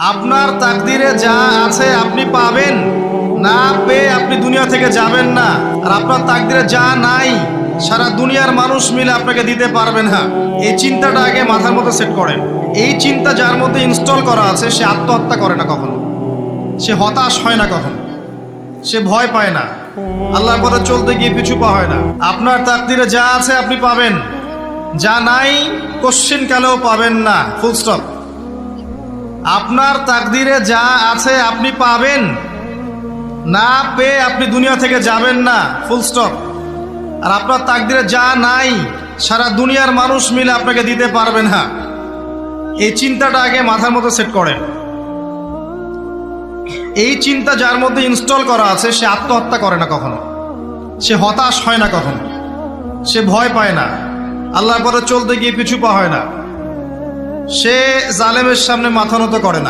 আপনার তাকদিরে যা আছে আপনি পাবেন, না পেয়ে আপনি দুনিয়া থেকে যাবেন না। আর আপনার তাকদিরে যা নাই সারা দুনিয়ার মানুষ মিলে আপনাকে দিতে পারবেন না। এই চিন্তাটা আগে মাথার মধ্যে সেট করেন। এই চিন্তা যার মধ্যে ইনস্টল করা আছে সে আত্মহত্যা করে না কখনো, সে হতাশ হয় না কখনো, সে ভয় পায় না, আল্লাহর পথে চলতে গিয়ে পিছু পা হয় না। আপনার তাকদিরে যা আছে আপনি পাবেন, যা নাই কোশ্চেন কালেও পাবেন না, ফুল স্টপ। আপনার তাকদিরে যা আছে আপনি পাবেন, না পেয়ে আপনি দুনিয়া থেকে যাবেন না, ফুল স্টপ। আর আপনার তাকদিরে যা নাই সারা দুনিয়ার মানুষ মিলে আপনাকে দিতে পারবেন না। এই চিন্তাটা আগে মাথার মধ্যে সেট করেন। এই চিন্তা যার মধ্যে ইনস্টল করা আছে সে আত্মহত্যা করে না কখনো, সে হতাশ হয় না কখনো, সে ভয় পায় না, আল্লাহর পথে চলতে গিয়ে পিছু পা হয় না, সে জালেমের সামনে মাথা নত করে না।